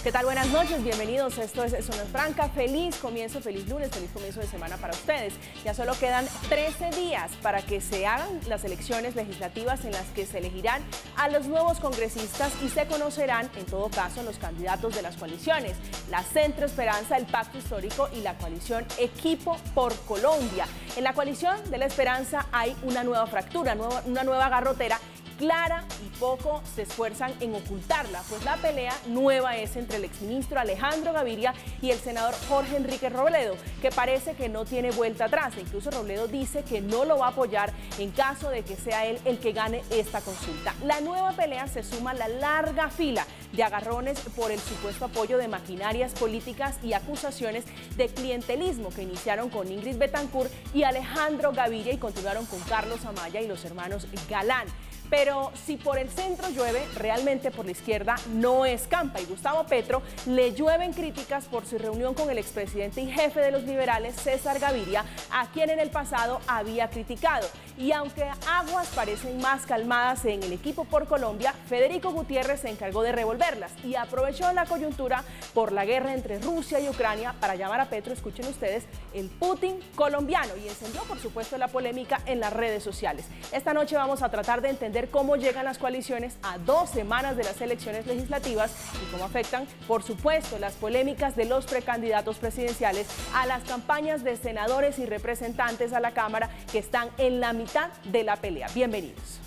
¿Qué tal? Buenas noches, bienvenidos. Esto es Zona Franca. Feliz comienzo, feliz lunes, feliz comienzo de semana para ustedes. Ya solo quedan 13 días para que se hagan las elecciones legislativas en las que se elegirán a los nuevos congresistas y se conocerán, en todo caso, los candidatos de las coaliciones. La Centro Esperanza, el Pacto Histórico y la coalición Equipo por Colombia. En la coalición de la Esperanza hay una nueva fractura, una nueva garrotera clara y poco se esfuerzan en ocultarla, pues la pelea nueva es entre el exministro Alejandro Gaviria y el senador Jorge Enrique Robledo, que parece que no tiene vuelta atrás. E incluso Robledo dice que no lo va a apoyar en caso de que sea él el que gane esta consulta. La nueva pelea se suma a la larga fila de agarrones por el supuesto apoyo de maquinarias políticas y acusaciones de clientelismo que iniciaron con Ingrid Betancourt y Alejandro Gaviria y continuaron con Carlos Amaya y los hermanos Galán. Pero si por el centro llueve, realmente por la izquierda no escampa. Y Gustavo Petro le llueven críticas por su reunión con el expresidente y jefe de los liberales, César Gaviria, a quien en el pasado había criticado. Y aunque aguas parecen más calmadas en el Equipo por Colombia, Federico Gutiérrez se encargó de revolverlas y aprovechó la coyuntura por la guerra entre Rusia y Ucrania para llamar a Petro, escuchen ustedes, el Putin colombiano, y encendió, por supuesto, la polémica en las redes sociales. Esta noche vamos a tratar de entender cómo llegan las coaliciones a 2 semanas de las elecciones legislativas y cómo afectan, por supuesto, las polémicas de los precandidatos presidenciales a las campañas de senadores y representantes a la Cámara que están en la mitad de la pelea. Bienvenidos.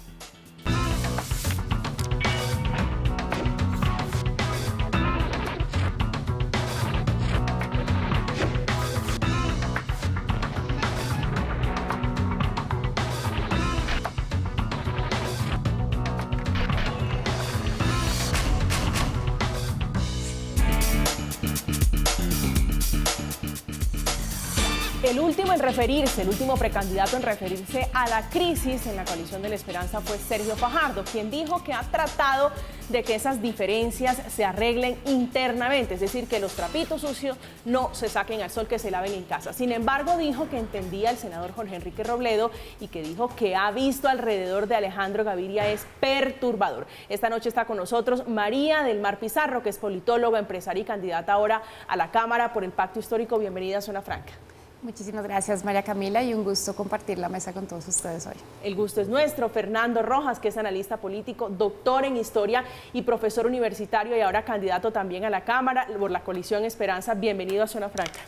El último precandidato en referirse a la crisis en la coalición de la Esperanza fue Sergio Fajardo, quien dijo que ha tratado de que esas diferencias se arreglen internamente, es decir, que los trapitos sucios no se saquen al sol, que se laven en casa. Sin embargo, dijo que entendía al senador Jorge Enrique Robledo y que dijo que ha visto alrededor de Alejandro Gaviria es perturbador. Esta noche está con nosotros María del Mar Pizarro, que es politóloga, empresaria y candidata ahora a la Cámara por el Pacto Histórico. Bienvenida a Zona Franca. Muchísimas gracias, María Camila, y un gusto compartir la mesa con todos ustedes hoy. El gusto es nuestro. Fernando Rojas, que es analista político, doctor en historia y profesor universitario y ahora candidato también a la Cámara por la coalición Esperanza. Bienvenido a Zona Franca.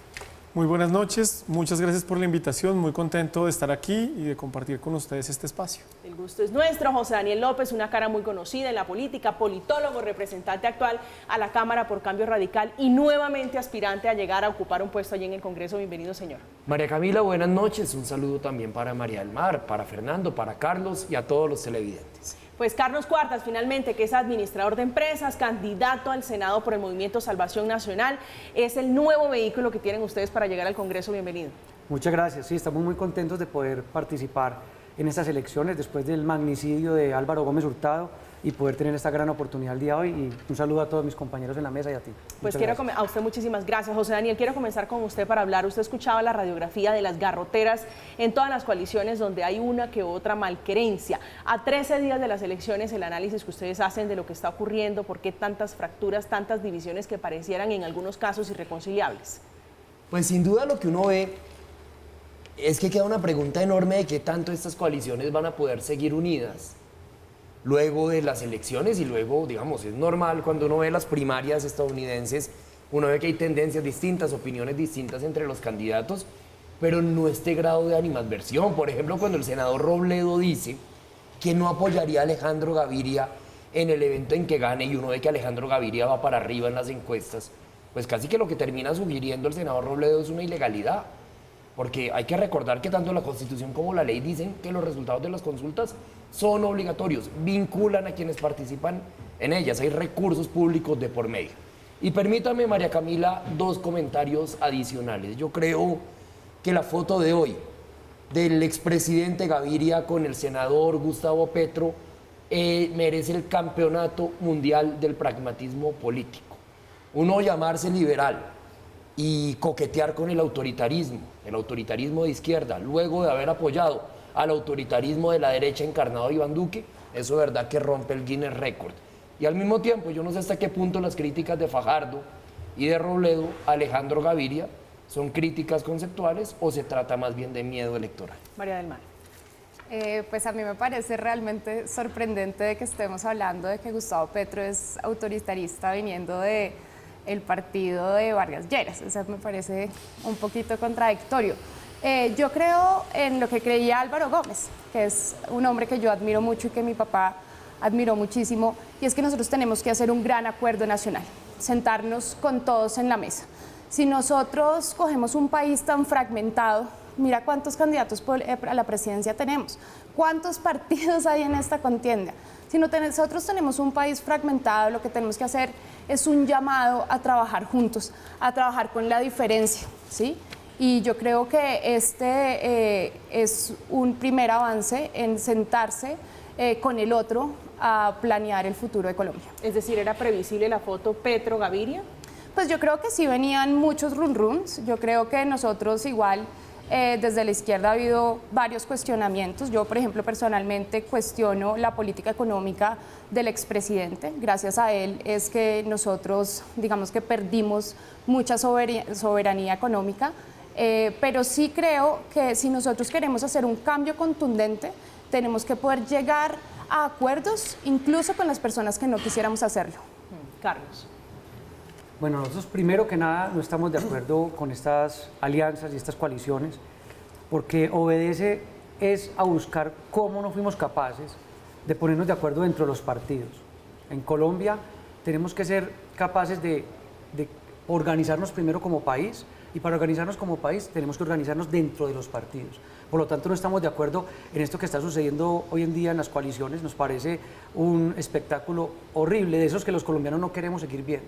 Muy buenas noches, muchas gracias por la invitación, muy contento de estar aquí y de compartir con ustedes este espacio. El gusto es nuestro. José Daniel López, una cara muy conocida en la política, politólogo, representante actual a la Cámara por Cambio Radical y nuevamente aspirante a llegar a ocupar un puesto allí en el Congreso. Bienvenido, señor. María Camila, buenas noches, un saludo también para María del Mar, para Fernando, para Carlos y a todos los televidentes. Pues Carlos Cuartas, finalmente, que es administrador de empresas, candidato al Senado por el Movimiento Salvación Nacional, es el nuevo vehículo que tienen ustedes para llegar al Congreso. Bienvenido. Muchas gracias. Sí, estamos muy contentos de poder participar en estas elecciones después del magnicidio de Álvaro Gómez Hurtado y poder tener esta gran oportunidad el día de hoy. Y un saludo a todos mis compañeros en la mesa y a ti. Pues a usted muchísimas gracias, José Daniel. Quiero comenzar con usted para hablar. Usted escuchaba la radiografía de las garroteras en todas las coaliciones donde hay una que otra malquerencia. A 13 días de las elecciones, el análisis que ustedes hacen de lo que está ocurriendo, por qué tantas fracturas, tantas divisiones que parecieran en algunos casos irreconciliables. Pues sin duda lo que uno ve es que queda una pregunta enorme de qué tanto estas coaliciones van a poder seguir unidas luego de las elecciones y luego, digamos, es normal cuando uno ve las primarias estadounidenses, uno ve que hay tendencias distintas, opiniones distintas entre los candidatos, pero no este grado de animadversión. Por ejemplo, cuando el senador Robledo dice que no apoyaría a Alejandro Gaviria en el evento en que gane y uno ve que Alejandro Gaviria va para arriba en las encuestas, pues casi que lo que termina sugiriendo el senador Robledo es una ilegalidad. Porque hay que recordar que tanto la Constitución como la ley dicen que los resultados de las consultas son obligatorios, vinculan a quienes participan en ellas, hay recursos públicos de por medio. Y permítame, María Camila, 2 comentarios adicionales. Yo creo que la foto de hoy del expresidente Gaviria con el senador Gustavo Petro merece el campeonato mundial del pragmatismo político. Uno llamarse liberal y coquetear con el autoritarismo de izquierda, luego de haber apoyado al autoritarismo de la derecha encarnado Iván Duque, eso es verdad que rompe el Guinness Record. Y al mismo tiempo, yo no sé hasta qué punto las críticas de Fajardo y de Robledo a Alejandro Gaviria son críticas conceptuales o se trata más bien de miedo electoral. María del Mar. Pues a mí me parece realmente sorprendente de que estemos hablando de que Gustavo Petro es autoritarista viniendo de el partido de Vargas Lleras. O sea, me parece un poquito contradictorio. Yo creo en lo que creía Álvaro Gómez, que es un hombre que yo admiro mucho y que mi papá admiró muchísimo, y es que nosotros tenemos que hacer un gran acuerdo nacional, sentarnos con todos en la mesa. Si nosotros cogemos un país tan fragmentado, mira cuántos candidatos a la presidencia tenemos, cuántos partidos hay en esta contienda. Si nosotros tenemos un país fragmentado, lo que tenemos que hacer es un llamado a trabajar juntos, a trabajar con la diferencia, ¿sí? Y yo creo que este es un primer avance en sentarse con el otro a planear el futuro de Colombia. Es decir, ¿era previsible la foto Petro-Gaviria? Pues yo creo que sí venían muchos run-runs. Yo creo que nosotros igual desde la izquierda ha habido varios cuestionamientos. Yo, por ejemplo, personalmente cuestiono la política económica del expresidente. Gracias a él es que nosotros, digamos que perdimos mucha soberanía económica. Pero sí creo que si nosotros queremos hacer un cambio contundente, tenemos que poder llegar a acuerdos, incluso con las personas que no quisiéramos hacerlo. Carlos. Bueno, nosotros primero que nada no estamos de acuerdo con estas alianzas y estas coaliciones, porque obedece es a buscar cómo no fuimos capaces de ponernos de acuerdo dentro de los partidos. En Colombia tenemos que ser capaces de organizarnos primero como país, y para organizarnos como país tenemos que organizarnos dentro de los partidos. Por lo tanto, no estamos de acuerdo en esto que está sucediendo hoy en día en las coaliciones. Nos parece un espectáculo horrible, de esos que los colombianos no queremos seguir viendo.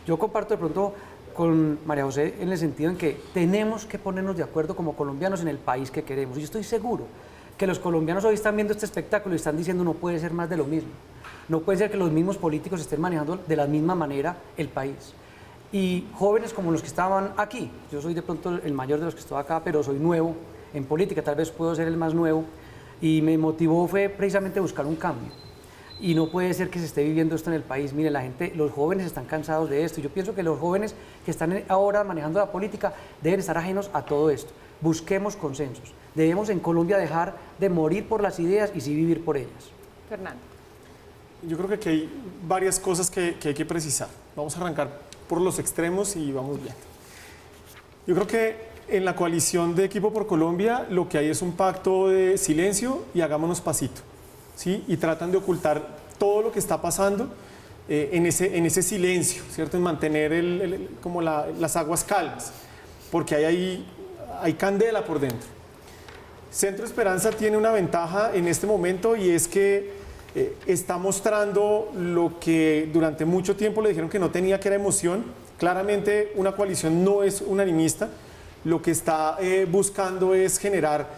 Yo comparto de pronto con María José en el sentido en que tenemos que ponernos de acuerdo como colombianos en el país que queremos. Y yo estoy seguro que los colombianos hoy están viendo este espectáculo y están diciendo no puede ser más de lo mismo. No puede ser que los mismos políticos estén manejando de la misma manera el país. Y jóvenes como los que estaban aquí, yo soy de pronto el mayor de los que estoy acá, pero soy nuevo en política, tal vez puedo ser el más nuevo, y me motivó fue precisamente buscar un cambio. Y no puede ser que se esté viviendo esto en el país. Mire, la gente, los jóvenes están cansados de esto. Yo pienso que los jóvenes que están ahora manejando la política deben estar ajenos a todo esto. Busquemos consensos. Debemos en Colombia dejar de morir por las ideas y sí vivir por ellas. Fernando. Yo creo que aquí hay varias cosas que hay que precisar. Vamos a arrancar por los extremos y vamos bien. Yo creo que en la coalición de Equipo por Colombia lo que hay es un pacto de silencio y hagámonos pasito, ¿sí? Y tratan de ocultar todo lo que está pasando en ese silencio, ¿cierto? En mantener como las aguas calmas, porque hay candela por dentro. Centro Esperanza tiene una ventaja en este momento y es que está mostrando lo que durante mucho tiempo le dijeron que no tenía, que era emoción. Claramente una coalición no es unanimista. Lo que está buscando es generar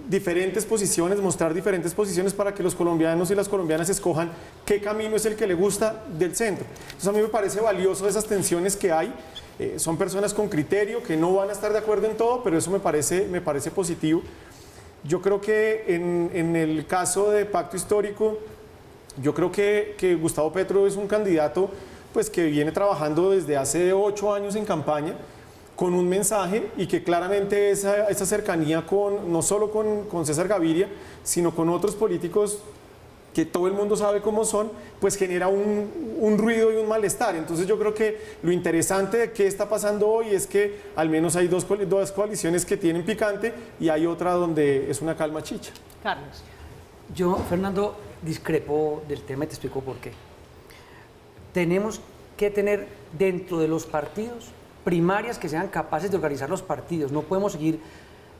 diferentes posiciones, mostrar diferentes posiciones para que los colombianos y las colombianas escojan qué camino es el que le gusta del centro. Entonces a mí me parece valioso esas tensiones que hay. Son personas con criterio que no van a estar de acuerdo en todo, pero eso me parece positivo. Yo creo que en el caso de Pacto Histórico, yo creo que Gustavo Petro es un candidato pues, que viene trabajando desde hace 8 años en campaña con un mensaje y que claramente esa cercanía no solo con César Gaviria, sino con otros políticos que todo el mundo sabe cómo son, pues genera un ruido y un malestar. Entonces yo creo que lo interesante de qué está pasando hoy es que al menos hay dos coaliciones que tienen picante y hay otra donde es una calma chicha. Carlos. Yo, Fernando, discrepo del tema y te explico por qué. Tenemos que tener dentro de los partidos primarias que sean capaces de organizar los partidos. No podemos seguir,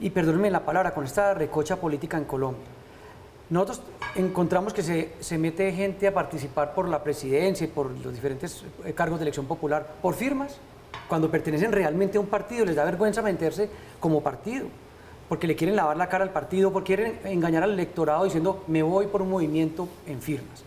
y perdónenme la palabra, con esta recocha política en Colombia. Nosotros encontramos que se mete gente a participar por la presidencia y por los diferentes cargos de elección popular por firmas. Cuando pertenecen realmente a un partido les da vergüenza meterse como partido, porque le quieren lavar la cara al partido, porque quieren engañar al electorado diciendo me voy por un movimiento en firmas.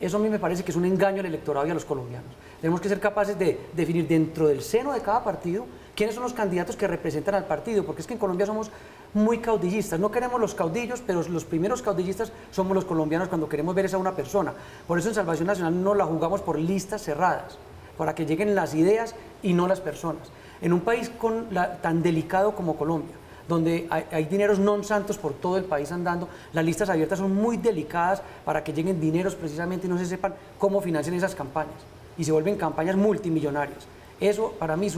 Eso a mí me parece que es un engaño al electorado y a los colombianos. Tenemos que ser capaces de definir dentro del seno de cada partido quiénes son los candidatos que representan al partido, porque es que en Colombia somos muy caudillistas, no queremos los caudillos, pero los primeros caudillistas somos los colombianos cuando queremos ver esa a una persona. Por eso en Salvación Nacional no la jugamos por listas cerradas, para que lleguen las ideas y no las personas. En un país tan delicado como Colombia, donde hay dineros non santos por todo el país andando, las listas abiertas son muy delicadas para que lleguen dineros precisamente y no se sepan cómo financian esas campañas, y se vuelven campañas multimillonarias. Eso para mí es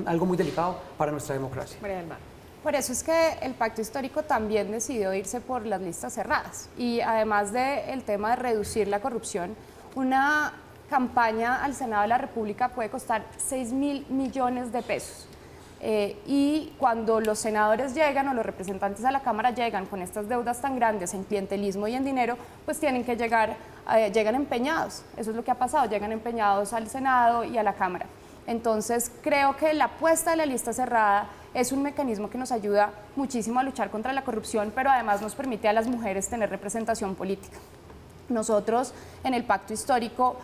algo muy delicado para nuestra democracia. María del Mar. Por eso es que el pacto histórico también decidió irse por las listas cerradas. Y además del tema de reducir la corrupción, una campaña al Senado de la República puede costar 6.000 millones de pesos. Y cuando los senadores llegan o los representantes a la Cámara llegan con estas deudas tan grandes en clientelismo y en dinero, pues tienen que llegan empeñados. Eso es lo que ha pasado, llegan empeñados al Senado y a la Cámara. Entonces creo que la apuesta de la lista cerrada es un mecanismo que nos ayuda muchísimo a luchar contra la corrupción, pero además nos permite a las mujeres tener representación política. Nosotros en el pacto histórico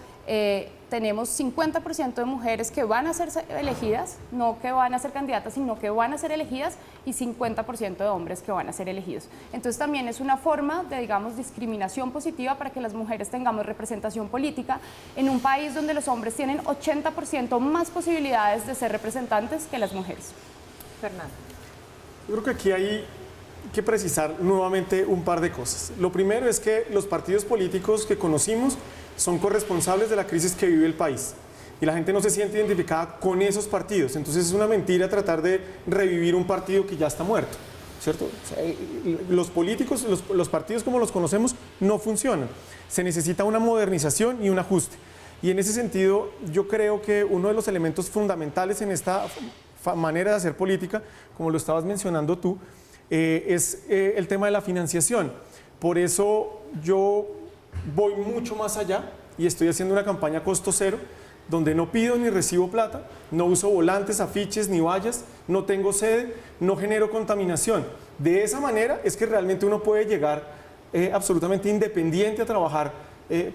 tenemos 50% de mujeres que van a ser elegidas, no que van a ser candidatas, sino que van a ser elegidas, y 50% de hombres que van a ser elegidos. Entonces también es una forma de, digamos, discriminación positiva para que las mujeres tengamos representación política en un país donde los hombres tienen 80% más posibilidades de ser representantes que las mujeres. Fernando. Yo creo que aquí hay que precisar nuevamente un par de cosas. Lo primero es que los partidos políticos que conocimos son corresponsables de la crisis que vive el país y la gente no se siente identificada con esos partidos. Entonces es una mentira tratar de revivir un partido que ya está muerto, ¿cierto? O sea, los políticos, los partidos como los conocemos no funcionan. Se necesita una modernización y un ajuste. Y en ese sentido yo creo que uno de los elementos fundamentales en esta manera de hacer política, como lo estabas mencionando tú, es el tema de la financiación. Por eso yo voy mucho más allá y estoy haciendo una campaña costo cero, donde no pido ni recibo plata, no uso volantes, afiches ni vallas, no tengo sede, no genero contaminación. De esa manera es que realmente uno puede llegar absolutamente independiente a trabajar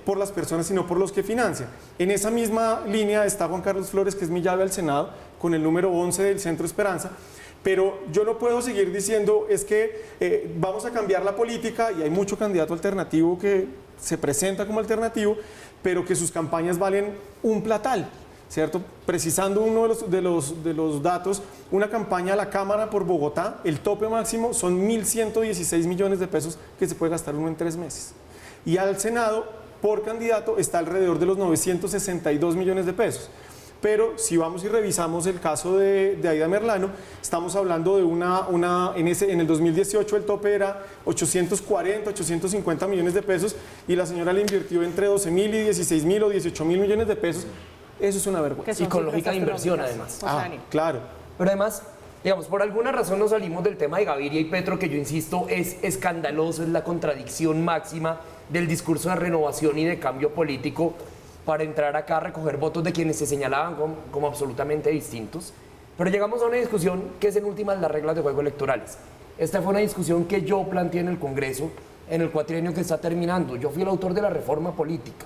por las personas y no por los que financian. En esa misma línea está Juan Carlos Flores, que es mi llave al Senado, con el número 11 del Centro Esperanza. Pero yo no puedo seguir diciendo es que vamos a cambiar la política, y hay mucho candidato alternativo que se presenta como alternativo, pero que sus campañas valen un platal, ¿cierto? Precisando uno de los datos, una campaña a la Cámara por Bogotá, el tope máximo son 1.116 millones de pesos que se puede gastar uno en 3 meses. Y al Senado, por candidato, está alrededor de los 962 millones de pesos. Pero si vamos y revisamos el caso de Aida Merlano, estamos hablando de en el 2018 el tope era 840, 850 millones de pesos, y la señora le invirtió entre 12.000 y 16.000 o 18.000 millones de pesos. Eso es una vergüenza. Y con lógica de inversión, además. Claro. Pero además, digamos, por alguna razón nos salimos del tema de Gaviria y Petro, que yo insisto es escandaloso, es la contradicción máxima del discurso de renovación y de cambio político, para entrar acá a recoger votos de quienes se señalaban como absolutamente distintos. Pero llegamos a una discusión que es en últimas las reglas de juego electorales. Esta fue una discusión que yo planteé en el Congreso en el cuatrienio que está terminando. Yo fui el autor de la reforma política,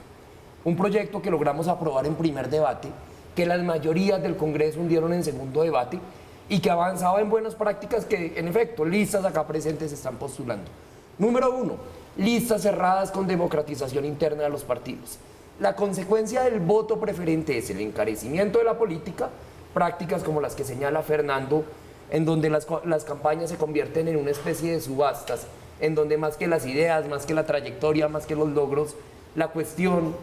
un proyecto que logramos aprobar en primer debate, que las mayorías del Congreso hundieron en segundo debate, y que avanzaba en buenas prácticas que, en efecto, listas acá presentes están postulando. Número 1, listas cerradas con democratización interna de los partidos. La consecuencia del voto preferente es el encarecimiento de la política, prácticas como las que señala Fernando, en donde las campañas se convierten en una especie de subastas, en donde más que las ideas, más que la trayectoria, más que los logros, la cuestión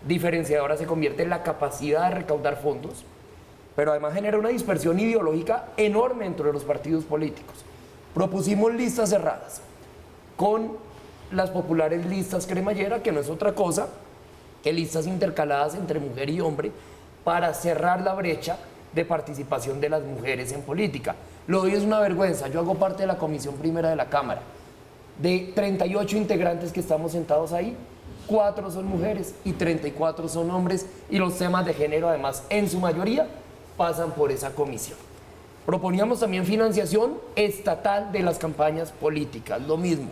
diferenciadora se convierte en la capacidad de recaudar fondos, pero además genera una dispersión ideológica enorme entre los partidos políticos. Propusimos listas cerradas, con las populares listas cremallera, que no es otra cosa que listas intercaladas entre mujer y hombre, para cerrar la brecha de participación de las mujeres en política. Lo de hoy es una vergüenza. Yo hago parte de la Comisión Primera de la Cámara. De 38 integrantes que estamos sentados ahí, 4 son mujeres y 34 son hombres, y los temas de género, además, en su mayoría, pasan por esa comisión. Proponíamos también financiación estatal de las campañas políticas, lo mismo,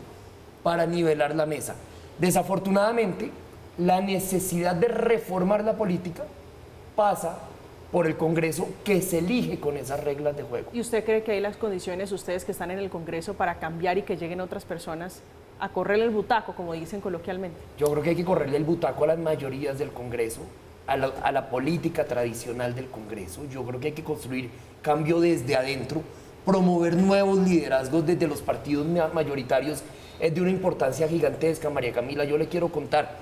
para nivelar la mesa. Desafortunadamente, la necesidad de reformar la política pasa por el Congreso que se elige con esas reglas de juego. ¿Y usted cree que hay las condiciones, ustedes que están en el Congreso, para cambiar y que lleguen otras personas a correrle el butaco, como dicen coloquialmente? Yo creo que hay que correrle el butaco a las mayorías del Congreso, a la política tradicional del Congreso. Yo creo que hay que construir cambio desde adentro, promover nuevos liderazgos desde los partidos mayoritarios. Es de una importancia gigantesca, María Camila. Yo le quiero contar,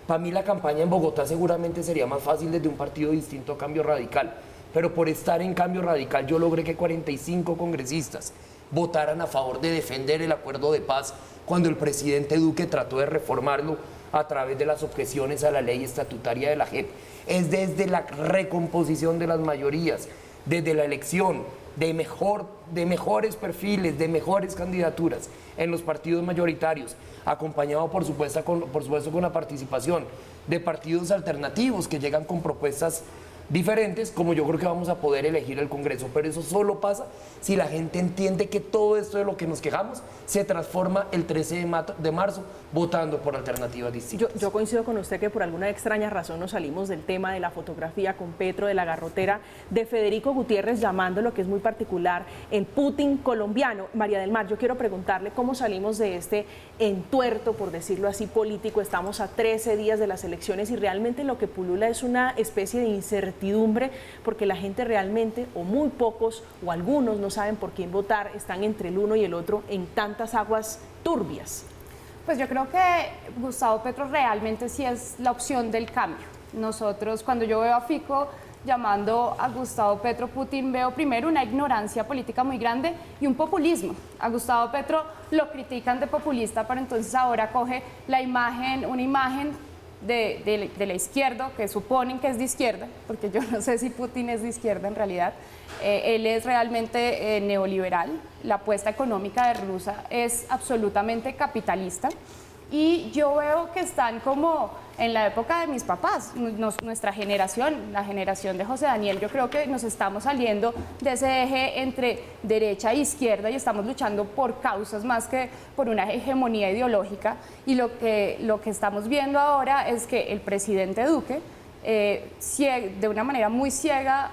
para mí la campaña en Bogotá seguramente sería más fácil desde un partido distinto a Cambio Radical, pero por estar en Cambio Radical yo logré que 45 congresistas votaran a favor de defender el acuerdo de paz cuando el presidente Duque trató de reformarlo a través de las objeciones a la ley estatutaria de la JEP. Es desde la recomposición de las mayorías, desde la elección de mejores perfiles, de mejores candidaturas en los partidos mayoritarios, acompañado por supuesto con la participación de partidos alternativos que llegan con propuestas diferentes, como yo creo que vamos a poder elegir el Congreso. Pero eso solo pasa si la gente entiende que todo esto de lo que nos quejamos se transforma el 13 de marzo votando por alternativas distintas. Yo coincido con usted que por alguna extraña razón nos salimos del tema de la fotografía con Petro, de la garrotera, de Federico Gutiérrez llamándolo, que es muy particular, el Putin colombiano. María del Mar, yo quiero preguntarle cómo salimos de este entuerto, por decirlo así, político. Estamos a 13 días de las elecciones y realmente lo que pulula es una especie de incertidumbre, porque la gente realmente, o muy pocos, o algunos no saben por quién votar, están entre el uno y el otro en tantas aguas turbias. Pues yo creo que Gustavo Petro realmente sí es la opción del cambio. Nosotros, cuando yo veo a Fico llamando a Gustavo Petro Putin, veo primero una ignorancia política muy grande y un populismo. A Gustavo Petro lo critican de populista, pero entonces ahora coge una imagen de la izquierda, que suponen que es de izquierda, porque yo no sé si Putin es de izquierda en realidad. Él es realmente neoliberal, la apuesta económica de Rusia es absolutamente capitalista y yo veo que están como en la época de mis papás, nuestra generación, la generación de José Daniel. Yo creo que nos estamos saliendo de ese eje entre derecha e izquierda y estamos luchando por causas más que por una hegemonía ideológica, y lo que estamos viendo ahora es que el presidente Duque, de una manera muy ciega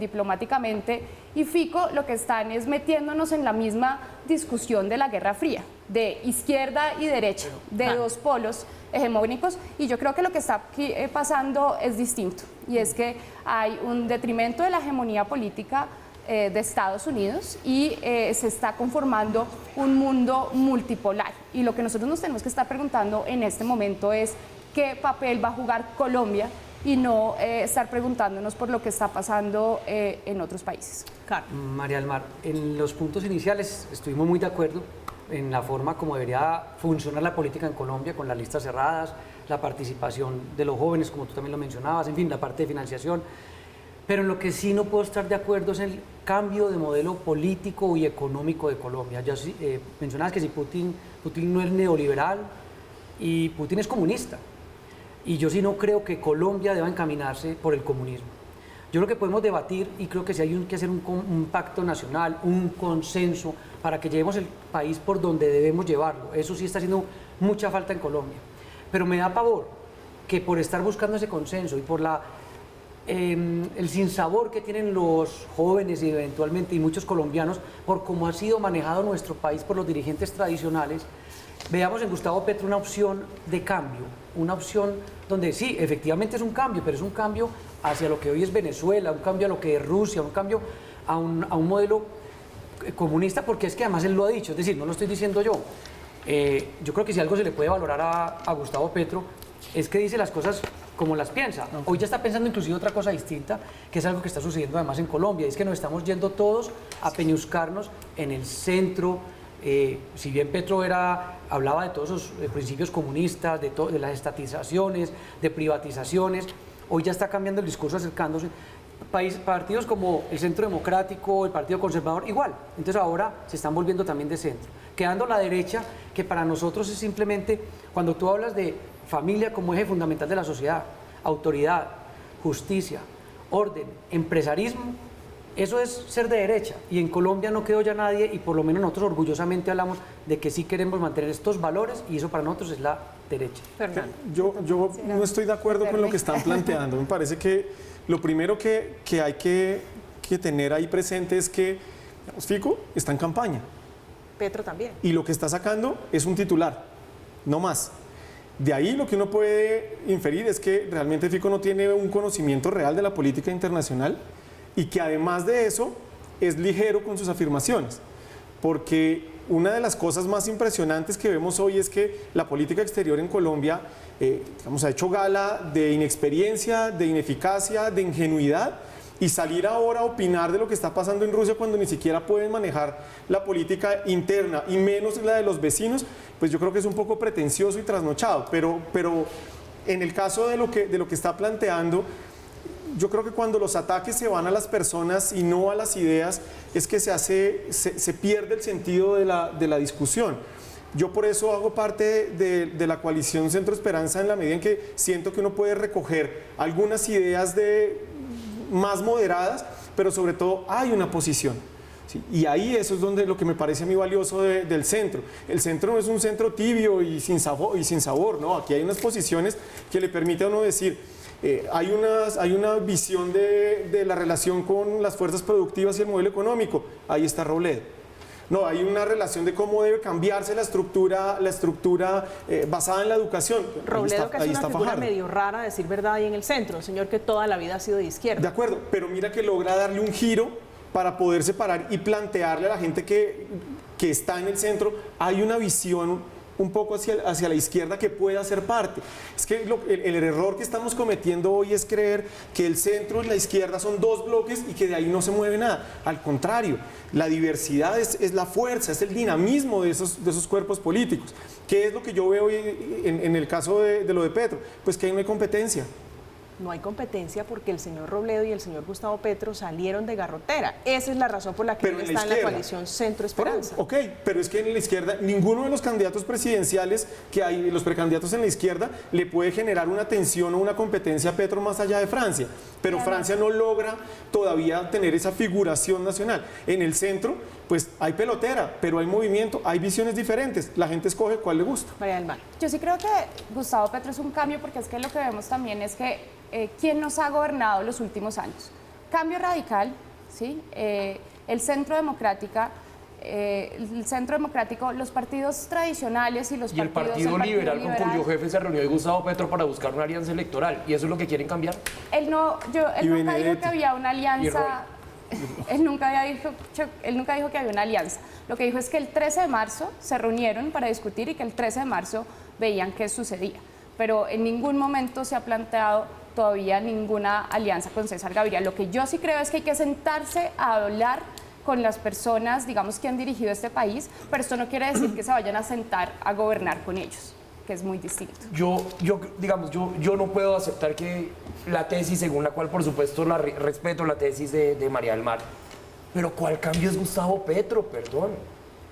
diplomáticamente, y Fico lo que están es metiéndonos en la misma discusión de la Guerra Fría, de izquierda y derecha, de dos polos hegemónicos, y yo creo que lo que está aquí pasando es distinto, y es que hay un detrimento de la hegemonía política de Estados Unidos y se está conformando un mundo multipolar, y lo que nosotros nos tenemos que estar preguntando en este momento es qué papel va a jugar Colombia y no estar preguntándonos por lo que está pasando en otros países. María del Mar, en los puntos iniciales estuvimos muy de acuerdo en la forma como debería funcionar la política en Colombia, con las listas cerradas, la participación de los jóvenes, como tú también lo mencionabas, en fin, la parte de financiación. Pero en lo que sí no puedo estar de acuerdo es el cambio de modelo político y económico de Colombia. Ya mencionabas que si Putin no es neoliberal y Putin es comunista. Y yo sí no creo que Colombia deba encaminarse por el comunismo. Yo creo que podemos debatir, y creo que sí hay que hacer un pacto nacional, un consenso para que llevemos el país por donde debemos llevarlo. Eso sí está haciendo mucha falta en Colombia. Pero me da pavor que por estar buscando ese consenso y por el sinsabor que tienen los jóvenes y eventualmente y muchos colombianos por cómo ha sido manejado nuestro país por los dirigentes tradicionales, veamos en Gustavo Petro una opción de cambio, una opción donde sí, efectivamente es un cambio, pero es un cambio hacia lo que hoy es Venezuela, un cambio a lo que es Rusia, un cambio a un modelo comunista, porque es que además él lo ha dicho, es decir, no lo estoy diciendo yo. Yo creo que si algo se le puede valorar a Gustavo Petro es que dice las cosas como las piensa. Hoy ya está pensando inclusive otra cosa distinta, que es algo que está sucediendo además en Colombia, y es que nos estamos yendo todos a peñuscarnos en el centro. Si bien Petro hablaba de todos esos principios comunistas, de las estatizaciones, de privatizaciones, hoy ya está cambiando el discurso, acercándose. Partidos como el Centro Democrático, el Partido Conservador, igual. Entonces ahora se están volviendo también de centro, quedando la derecha, que para nosotros es simplemente, cuando tú hablas de familia como eje fundamental de la sociedad, autoridad, justicia, orden, empresarismo, eso es ser de derecha, y en Colombia no quedó ya nadie, y por lo menos nosotros orgullosamente hablamos de que sí queremos mantener estos valores, y eso para nosotros es la derecha. Fernando. Yo no estoy de acuerdo con lo que están planteando. Me parece que lo primero que hay que tener ahí presente es que digamos, Fico está en campaña Petro también. y lo que está sacando es un titular, no más. De ahí lo que uno puede inferir es que realmente Fico no tiene un conocimiento real de la política internacional y que además de eso es ligero con sus afirmaciones. Porque una de las cosas más impresionantes que vemos hoy es que la política exterior en Colombia digamos, ha hecho gala de inexperiencia, de ineficacia, de ingenuidad, y salir ahora a opinar de lo que está pasando en Rusia cuando ni siquiera pueden manejar la política interna y menos la de los vecinos, pues yo creo que es un poco pretencioso y trasnochado. Pero en el caso de lo que está planteando, yo creo que cuando los ataques se van a las personas y no a las ideas, es que se pierde el sentido de la discusión. Yo por eso hago parte de la coalición Centro Esperanza en la medida en que siento que uno puede recoger algunas ideas más moderadas, pero sobre todo hay una posición. ¿Sí? Y ahí eso es donde lo que me parece a mí valioso del centro. El centro no es un centro tibio y sin sabor, ¿no? Aquí hay unas posiciones que le permiten a uno decir, hay una visión de la relación con las fuerzas productivas y el modelo económico. Ahí está Robledo. No, hay una relación de cómo debe cambiarse la estructura basada en la educación. Robledo, que es una figura Fajardo. medio rara, a decir verdad, ahí en el centro, un señor que toda la vida ha sido de izquierda. De acuerdo, pero mira que logra darle un giro para poder separar y plantearle a la gente que está en el centro, hay una visión un poco hacia la izquierda que pueda ser parte. Es que el error que estamos cometiendo hoy es creer que el centro y la izquierda son dos bloques y que de ahí no se mueve nada. Al contrario, la diversidad es la fuerza, es el dinamismo de esos cuerpos políticos. ¿Qué es lo que yo veo hoy en el caso de lo de Petro? Pues que ahí no hay competencia. No hay competencia porque el señor Robledo y el señor Gustavo Petro salieron de garrotera. Esa es la razón por la que él está en la coalición Centro Esperanza. Ok, pero es que en la izquierda, ninguno de los candidatos presidenciales que hay, los precandidatos en la izquierda, le puede generar una tensión o una competencia a Petro más allá de Francia. Pero Francia no logra todavía tener esa figuración nacional. En el centro, pues hay pelotera, pero hay movimiento, hay visiones diferentes. La gente escoge cuál le gusta. María del Mar. Yo sí creo que Gustavo Petro es un cambio porque es que lo que vemos también es que ¿quién nos ha gobernado los últimos años? Cambio Radical, ¿sí? El Centro Democrático, los partidos tradicionales y los Y el Partido Liberal, con cuyo jefe se reunió Gustavo Petro para buscar una alianza electoral. ¿Y eso es lo que quieren cambiar? Él nunca dijo que había una alianza. Él nunca dijo que había una alianza. Lo que dijo es que el 13 de marzo se reunieron para discutir y que el 13 de marzo veían qué sucedía. Pero en ningún momento se ha planteado todavía ninguna alianza con César Gaviria. Lo que yo sí creo es que hay que sentarse a hablar con las personas, digamos, que han dirigido este país, pero esto no quiere decir que se vayan a sentar a gobernar con ellos, que es muy distinto. Yo no puedo aceptar que la tesis según la cual, por supuesto, respeto la tesis de María del Mar, pero ¿cuál cambio es Gustavo Petro? Perdón.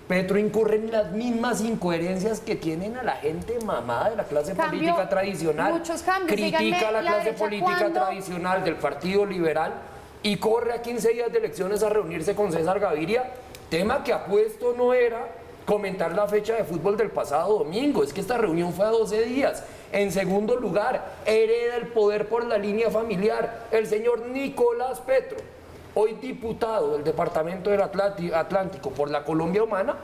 Petro incurre en las mismas incoherencias que tienen a la gente mamada de la clase política tradicional. Muchos cambios. Critica a la clase política tradicional del Partido Liberal y corre a 15 días de elecciones a reunirse con César Gaviria, tema que apuesto no era comentar la fecha de fútbol del pasado domingo. Es que esta reunión fue a 12 días. En segundo lugar, hereda el poder por la línea familiar el señor Nicolás Petro, hoy diputado del Departamento del Atlántico por la Colombia Humana,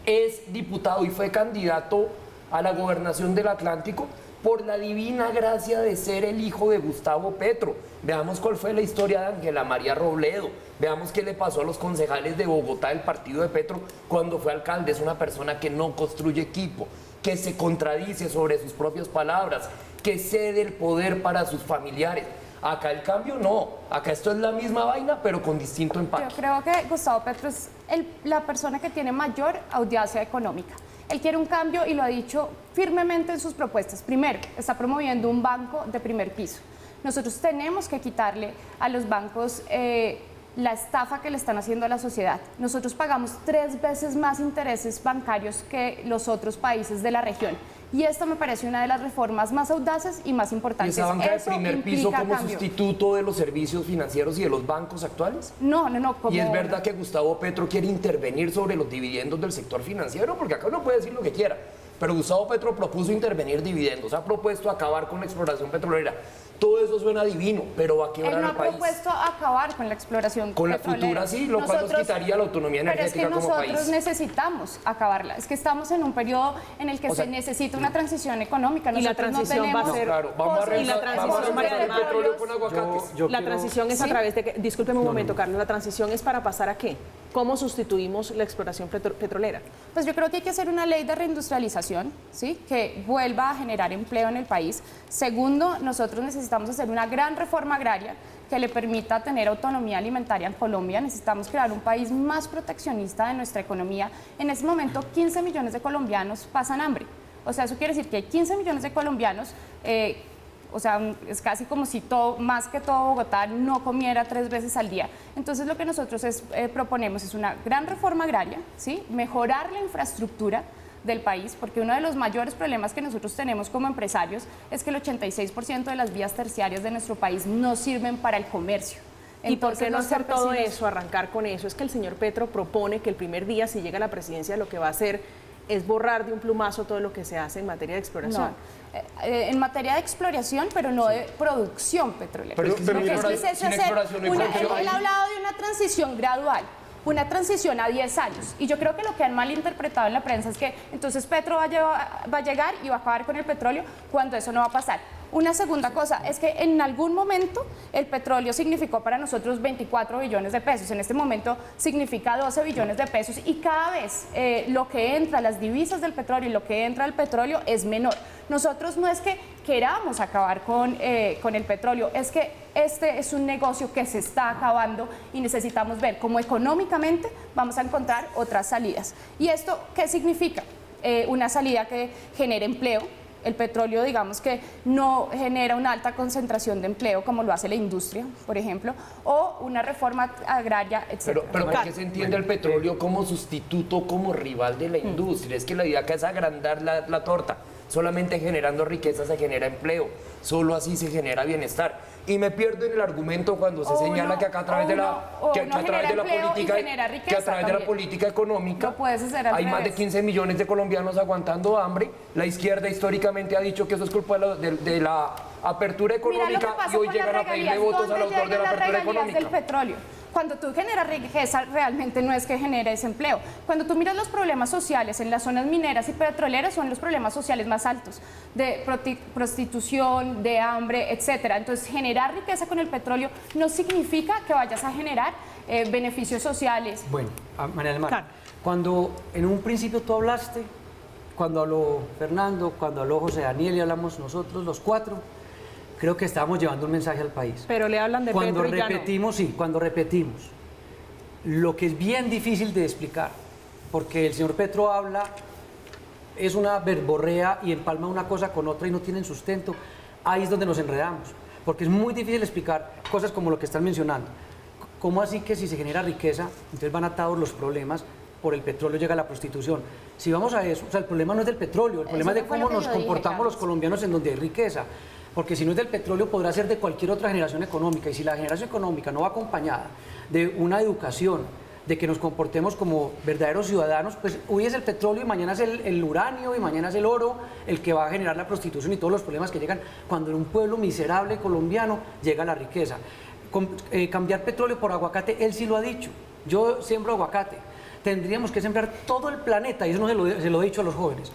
es diputado y fue candidato a la gobernación del Atlántico por la divina gracia de ser el hijo de Gustavo Petro. Veamos cuál fue la historia de Ángela María Robledo, veamos qué le pasó a los concejales de Bogotá del partido de Petro cuando fue alcalde. Es una persona que no construye equipo, que se contradice sobre sus propias palabras, que cede el poder para sus familiares. Acá el cambio no, acá esto es la misma vaina, pero con distinto empaque. Yo creo que Gustavo Petro es la persona que tiene mayor audacia económica. Él quiere un cambio y lo ha dicho firmemente en sus propuestas. Primero, está promoviendo un banco de primer piso. Nosotros tenemos que quitarle a los bancos la estafa que le están haciendo a la sociedad. Nosotros pagamos 3 veces más intereses bancarios que los otros países de la región. Y esta me parece una de las reformas más audaces y más importantes. ¿Y esa banca de primer piso como cambio. sustituto de los servicios financieros y de los bancos actuales? No. ¿Y es verdad que Gustavo Petro quiere intervenir sobre los dividendos del sector financiero? Porque acá uno puede decir lo que quiera, pero Gustavo Petro propuso intervenir dividendos, ha propuesto acabar con la exploración petrolera. Todo eso suena divino, pero va a quebrar Él no al ha país. propuesto acabar con la exploración Con la petrolera. futura sí, lo cual nos quitaría la autonomía energética como país. Pero es que nosotros necesitamos acabarla. Es que estamos en un periodo en el que O sea, se necesita una transición económica. Y la Nosotros transición no tenemos va a ser- Claro, vamos a y la transición, María del el Mar, petróleo con aguacates. La transición es a Sí. través de que, discúlpeme un momento, Carlos, la transición es para pasar a qué? ¿Cómo sustituimos la exploración petrolera? Pues yo creo que hay que hacer una ley de reindustrialización, ¿sí? Que vuelva a generar empleo en el país. Segundo, nosotros necesitamos hacer una gran reforma agraria que le permita tener autonomía alimentaria en Colombia. Necesitamos crear un país más proteccionista de nuestra economía. En este momento, 15 millones de colombianos pasan hambre. O sea, eso quiere decir que hay 15 millones de colombianos, o sea, es casi como si todo, más que todo Bogotá, no comiera 3 veces al día. Entonces, lo que nosotros proponemos es una gran reforma agraria, ¿sí? Mejorar la infraestructura del país, porque uno de los mayores problemas que nosotros tenemos como empresarios es que el 86% de las vías terciarias de nuestro país no sirven para el comercio. ¿Y por qué no los hacer todo campesinos- eso, arrancar con eso? Es que el señor Petro propone que el primer día, si llega a la presidencia, lo que va a hacer es borrar de un plumazo todo lo que se hace en materia de exploración. No, en materia de exploración, pero no de producción petrolera. Pero es que Lo que sin es sin exploración no hay producción. él ha hablado de una transición gradual, una transición a 10 años. Y yo creo que lo que han malinterpretado en la prensa es que entonces Petro va a llegar y va a acabar con el petróleo cuando eso no va a pasar. Una segunda cosa es que en algún momento el petróleo significó para nosotros 24 billones de pesos. En este momento significa 12 billones de pesos y cada vez lo que entra, las divisas del petróleo y lo que entra al petróleo es menor. Nosotros no es que queramos acabar con el petróleo, es que este es un negocio que se está acabando y necesitamos ver cómo económicamente vamos a encontrar otras salidas. ¿Y esto qué significa? Una salida que genere empleo. El petróleo, digamos que no genera una alta concentración de empleo como lo hace la industria, por ejemplo, o una reforma agraria, etc. Pero ¿por qué se entiende el petróleo como sustituto, como rival de la industria? Es que la idea acá es agrandar la torta. Solamente generando riqueza se genera empleo. Solo así se genera bienestar. Y me pierdo en el argumento cuando se señala que acá a través de la política económica No puedes hacer al hay más de revés. 15 millones de colombianos aguantando hambre. La izquierda históricamente ha dicho que eso es culpa de la apertura económica y hoy llegan a pedirle votos al autor de la apertura económica. Del petróleo. Cuando tú generas riqueza, realmente no es que genere ese empleo. Cuando tú miras los problemas sociales en las zonas mineras y petroleras, son los problemas sociales más altos, de prostitución, de hambre, etcétera. Entonces, generar riqueza con el petróleo no significa que vayas a generar beneficios sociales. Bueno, María del Mar, Claro. cuando en un principio tú hablaste, cuando habló Fernando, cuando habló José Daniel y hablamos nosotros, los cuatro, creo que estábamos llevando un mensaje al país. Pero le hablan de Cuando Petro y ya no. repetimos, sí, cuando repetimos, lo que es bien difícil de explicar, porque el señor Petro habla, es una verborrea y empalma una cosa con otra y no tienen sustento, ahí es donde nos enredamos, porque es muy difícil explicar cosas como lo que están mencionando. ¿Cómo así que si se genera riqueza, entonces van atados los problemas? Por el petróleo llega la prostitución. Si vamos a eso, o sea, el problema no es del petróleo, el problema es de no fue lo cómo que nos yo dije, comportamos los Carlos. colombianos en donde hay riqueza. Porque si no es del petróleo, podrá ser de cualquier otra generación económica. Y si la generación económica no va acompañada de una educación, de que nos comportemos como verdaderos ciudadanos, pues hoy es el petróleo y mañana es el uranio y mañana es el oro el que va a generar la prostitución y todos los problemas que llegan cuando en un pueblo miserable colombiano llega la riqueza. Cambiar petróleo por aguacate, él sí lo ha dicho. Yo siembro aguacate. Tendríamos que sembrar todo el planeta, y eso no se lo he dicho a los jóvenes.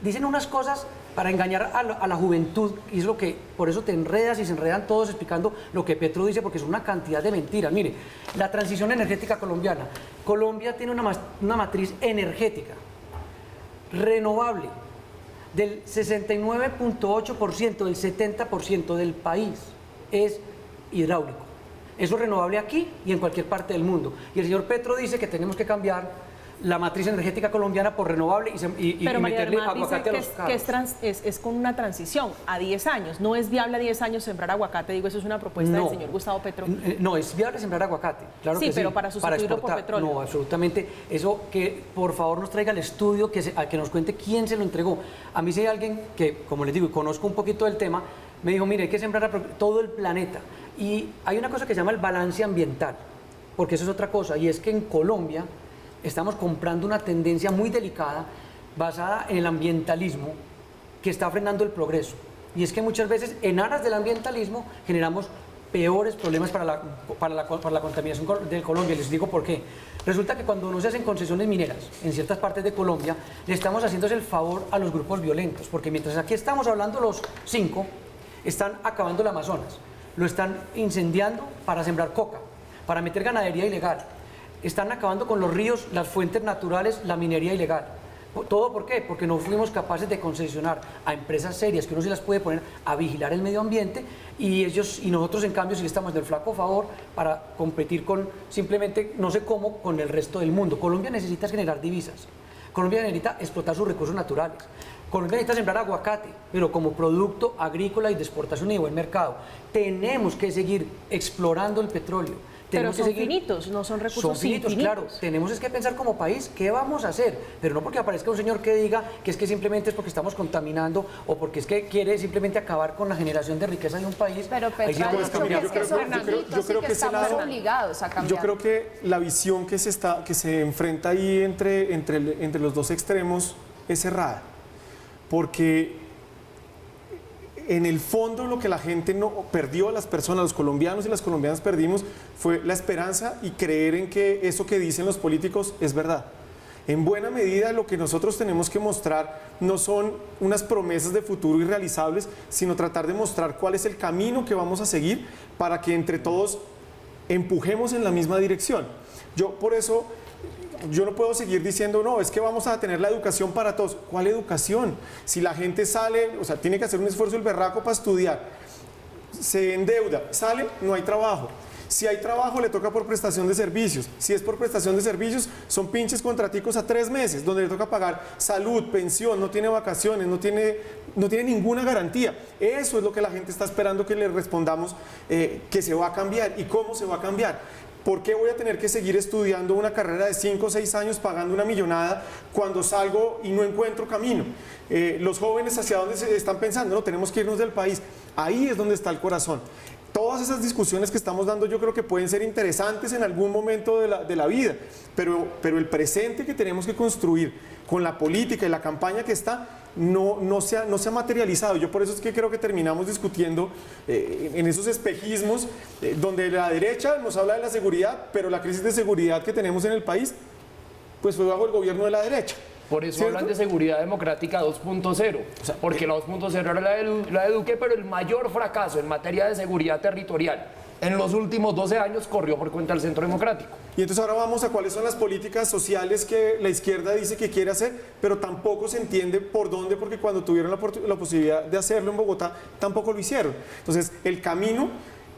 Dicen unas cosas para engañar a la juventud, y es lo que, por eso te enredas y se enredan todos explicando lo que Petro dice, porque es una cantidad de mentiras. Mire, la transición energética colombiana. Colombia tiene una matriz energética renovable del 69.8%, del 70% del país es hidráulico. Eso es renovable aquí y en cualquier parte del mundo. Y el señor Petro dice que tenemos que cambiar la matriz energética colombiana por renovable y Pero María del meterle Mar dice aguacate a que, los carros. es con una transición a 10 años. No es viable a 10 años sembrar aguacate. Digo, eso es una propuesta del señor Gustavo Petro. No, es viable sembrar aguacate, claro Sí, que sí. pero para sustituirlo por exportar. petróleo. No, absolutamente. Eso que por favor nos traiga el estudio, que nos cuente quién se lo entregó. A mí si hay alguien que, como les digo, conozco un poquito del tema, me dijo, mire, hay que sembrar todo el planeta. Y hay una cosa que se llama el balance ambiental, porque eso es otra cosa, y es que en Colombia estamos comprando una tendencia muy delicada basada en el ambientalismo que está frenando el progreso. Y es que muchas veces en aras del ambientalismo generamos peores problemas para la contaminación de Colombia. Les digo por qué. Resulta que cuando no se hacen concesiones mineras en ciertas partes de Colombia, le estamos haciendo el favor a los grupos violentos, porque mientras aquí estamos hablando los 5, están acabando el Amazonas, lo están incendiando para sembrar coca, para meter ganadería ilegal, están acabando con los ríos, las fuentes naturales, la minería ilegal. ¿Todo por qué? Porque no fuimos capaces de concesionar a empresas serias que uno se las puede poner a vigilar el medio ambiente y nosotros en cambio sí estamos del flaco favor para competir con simplemente, no sé cómo, con el resto del mundo. Colombia necesita generar divisas, Colombia necesita explotar sus recursos naturales, Colombia necesita sembrar aguacate, pero como producto agrícola y de exportación y de buen mercado. Tenemos que seguir explorando el petróleo. Pero son finitos, no son recursos infinitos. Claro, tenemos que pensar como país qué vamos a hacer, pero no porque aparezca un señor que diga que es que simplemente es porque estamos contaminando o porque es que quiere simplemente acabar con la generación de riqueza de un país. Pero Petro ha dicho que estamos obligados a cambiar. Yo creo que la visión que se enfrenta ahí entre los dos extremos es errada, porque en el fondo lo que la gente no perdió, las personas, los colombianos y las colombianas perdimos, fue la esperanza y creer en que eso que dicen los políticos es verdad. En buena medida lo que nosotros tenemos que mostrar no son unas promesas de futuro irrealizables, sino tratar de mostrar cuál es el camino que vamos a seguir para que entre todos empujemos en la misma dirección. Por eso yo no puedo seguir diciendo, no, es que vamos a tener la educación para todos. ¿Cuál educación? Si la gente sale, o sea, tiene que hacer un esfuerzo el berraco para estudiar, se endeuda, sale, no hay trabajo. Si hay trabajo, le toca por prestación de servicios. Si es por prestación de servicios, son pinches contraticos a 3 meses, donde le toca pagar salud, pensión, no tiene vacaciones, no tiene ninguna garantía. Eso es lo que la gente está esperando que le respondamos, que se va a cambiar. ¿Y cómo se va a cambiar? ¿Por qué voy a tener que seguir estudiando una carrera de 5 o 6 años pagando una millonada cuando salgo y no encuentro camino? Los jóvenes, ¿hacia dónde se están pensando? No, tenemos que irnos del país. Ahí es donde está el corazón. Todas esas discusiones que estamos dando yo creo que pueden ser interesantes en algún momento de la vida, pero el presente que tenemos que construir con la política y la campaña que está, no se ha materializado. Yo por eso es que creo que terminamos discutiendo en esos espejismos donde la derecha nos habla de la seguridad, pero la crisis de seguridad que tenemos en el país pues fue bajo el gobierno de la derecha. Por eso ¿cierto? hablan de seguridad democrática 2.0, porque la 2.0 era la de Duque, pero el mayor fracaso en materia de seguridad territorial en los últimos 12 años corrió por cuenta del Centro Democrático. Y entonces ahora vamos a cuáles son las políticas sociales que la izquierda dice que quiere hacer, pero tampoco se entiende por dónde, porque cuando tuvieron la posibilidad de hacerlo en Bogotá, tampoco lo hicieron. Entonces, el camino,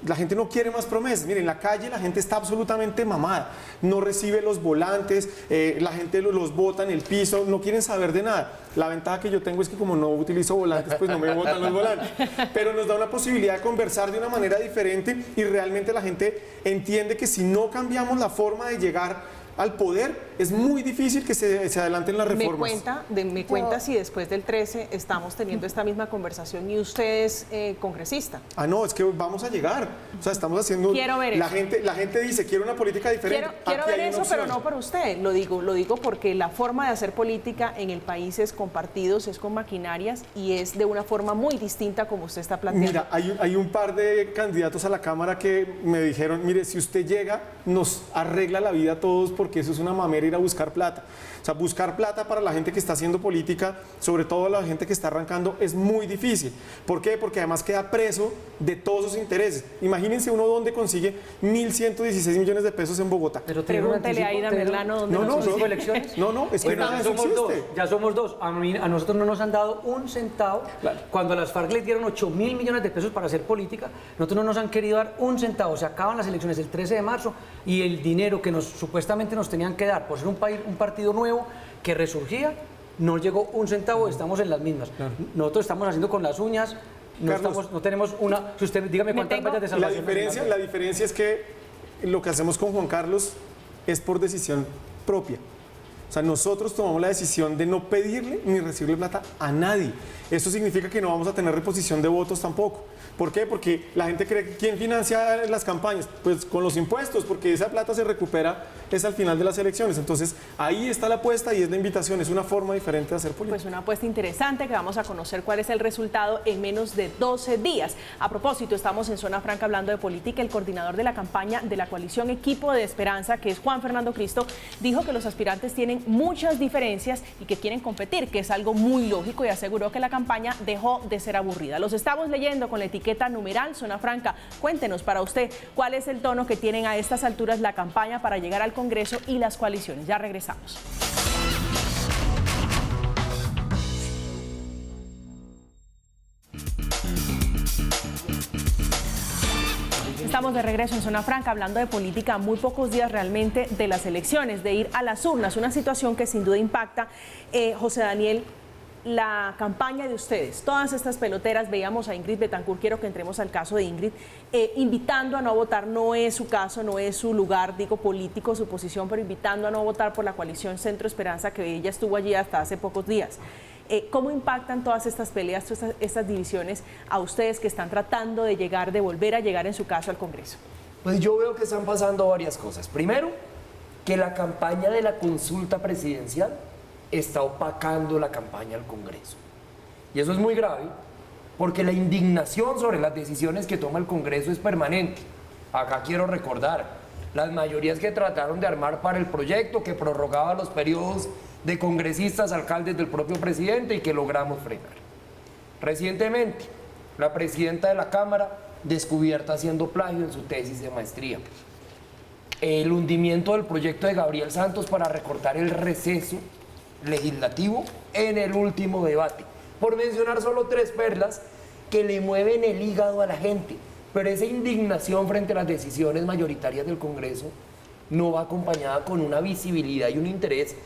la gente no quiere más promesas. Miren, en la calle la gente está absolutamente mamada, no recibe los volantes, la gente los bota en el piso, no quieren saber de nada. La ventaja que yo tengo es que como no utilizo volantes, pues no me botan los volantes. Pero nos da una posibilidad de conversar de una manera diferente y realmente la gente entiende que si no cambiamos la forma de llegar al poder, es muy difícil que se adelanten las reformas. Me cuenta si después del 13 estamos teniendo esta misma conversación y usted es congresista. No, es que vamos a llegar. O sea, estamos haciendo... Quiero ver la gente dice, quiero una política diferente. Quiero ver eso, pero no por usted. Lo digo porque la forma de hacer política en el país es con partidos, es con maquinarias y es de una forma muy distinta como usted está planteando. Mira, hay un par de candidatos a la Cámara que me dijeron, mire, si usted llega, nos arregla la vida a todos porque eso es una mamera ir a buscar plata. O sea, buscar plata para la gente que está haciendo política, sobre todo la gente que está arrancando, es muy difícil. ¿Por qué? Porque además queda preso de todos sus intereses. Imagínense uno donde consigue 1.116 millones de pesos en Bogotá. Pero pregúntele a Aida Merlano dónde ¿Hubo elecciones? No, es que Bueno, nada, ya somos dos. existe. Ya somos dos. A nosotros no nos han dado un centavo. Claro. Cuando a las FARC les dieron 8.000 millones de pesos para hacer política, nosotros no nos han querido dar un centavo. Se acaban las elecciones el 13 de marzo y el dinero que supuestamente nos tenían que dar por ser un partido nuevo que resurgía, no llegó un centavo, estamos en las mismas. Claro. Nosotros estamos haciendo con las uñas, no tenemos una... Si usted dígame cuántas vallas de salvación. La diferencia es que lo que hacemos con Juan Carlos es por decisión propia. O sea, nosotros tomamos la decisión de no pedirle ni recibirle plata a nadie. Eso significa que no vamos a tener reposición de votos tampoco. ¿Por qué? Porque la gente cree que ¿quién financia las campañas? Pues con los impuestos, porque esa plata se recupera es al final de las elecciones. Entonces, ahí está la apuesta y es la invitación, es una forma diferente de hacer política. Pues una apuesta interesante que vamos a conocer cuál es el resultado en menos de 12 días. A propósito, estamos en Zona Franca hablando de política. El coordinador de la campaña de la coalición Equipo de Esperanza, que es Juan Fernando Cristo, dijo que los aspirantes tienen muchas diferencias y que quieren competir, que es algo muy lógico, y aseguró que la campaña dejó de ser aburrida. Los estamos leyendo con la etiqueta numeral Zona Franca. Cuéntenos para usted cuál es el tono que tienen a estas alturas la campaña para llegar al Congreso y las coaliciones. Ya regresamos. Estamos de regreso en Zona Franca hablando de política a muy pocos días realmente de las elecciones, de ir a las urnas, una situación que sin duda impacta. José Daniel, la campaña de ustedes, todas estas peloteras, veíamos a Ingrid Betancourt, quiero que entremos al caso de Ingrid, invitando a no votar, no es su caso, no es su lugar, digo, político, su posición, pero invitando a no votar por la coalición Centro Esperanza, que ella estuvo allí hasta hace pocos días. ¿Cómo impactan todas estas peleas, todas estas divisiones a ustedes que están tratando de llegar, de volver a llegar en su caso al Congreso? Pues yo veo que están pasando varias cosas. Primero, que la campaña de la consulta presidencial está opacando la campaña al Congreso. Y eso es muy grave, porque la indignación sobre las decisiones que toma el Congreso es permanente. Acá quiero recordar las mayorías que trataron de armar para el proyecto, que prorrogaba los periodos de congresistas, alcaldes del propio presidente y que logramos frenar. Recientemente, la presidenta de la Cámara descubierta haciendo plagio en su tesis de maestría. El hundimiento del proyecto de Gabriel Santos para recortar el receso legislativo en el último debate. Por mencionar solo 3 perlas que le mueven el hígado a la gente. Pero esa indignación frente a las decisiones mayoritarias del Congreso no va acompañada con una visibilidad y un interés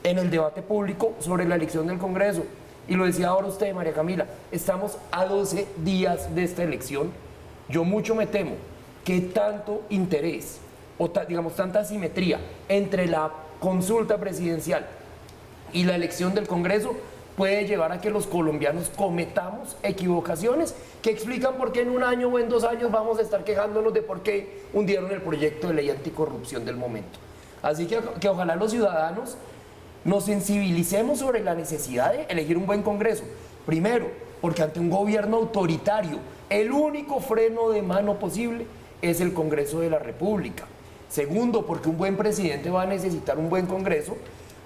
en el debate público sobre la elección del Congreso. Y lo decía ahora usted, María Camila, estamos a 12 días de esta elección. Yo mucho me temo que tanto interés o digamos tanta asimetría entre la consulta presidencial y la elección del Congreso puede llevar a que los colombianos cometamos equivocaciones que explican por qué en un año o en 2 años vamos a estar quejándonos de por qué hundieron el proyecto de ley anticorrupción del momento. Así que ojalá los ciudadanos nos sensibilicemos sobre la necesidad de elegir un buen Congreso. Primero, porque ante un gobierno autoritario, el único freno de mano posible es el Congreso de la República. Segundo, porque un buen presidente va a necesitar un buen Congreso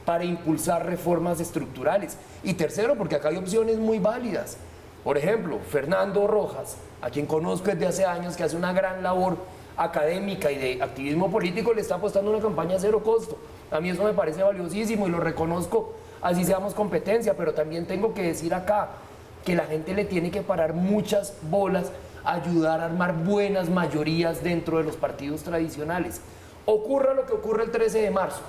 para impulsar reformas estructurales. Y tercero, porque acá hay opciones muy válidas. Por ejemplo, Fernando Rojas, a quien conozco desde hace años, que hace una gran labor académica y de activismo político, le está apostando una campaña a 0 costo. A mí eso me parece valiosísimo y lo reconozco, así seamos competencia, pero también tengo que decir acá que la gente le tiene que parar muchas bolas, ayudar a armar buenas mayorías dentro de los partidos tradicionales. Ocurra lo que ocurre el 13 de marzo.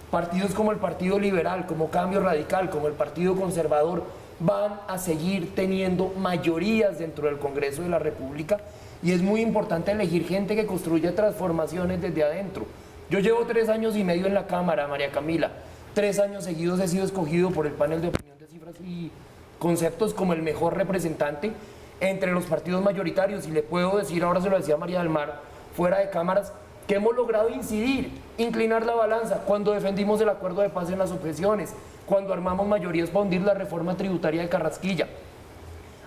Partidos como el Partido Liberal, como Cambio Radical, como el Partido Conservador, van a seguir teniendo mayorías dentro del Congreso de la República y es muy importante elegir gente que construya transformaciones desde adentro. Yo llevo 3 años y medio en la Cámara, María Camila. 3 años seguidos he sido escogido por el panel de opinión de cifras y conceptos como el mejor representante entre los partidos mayoritarios. Y le puedo decir, ahora se lo decía María del Mar, fuera de cámaras, que hemos logrado incidir, inclinar la balanza cuando defendimos el acuerdo de paz en las objeciones, cuando armamos mayorías para hundir la reforma tributaria de Carrasquilla.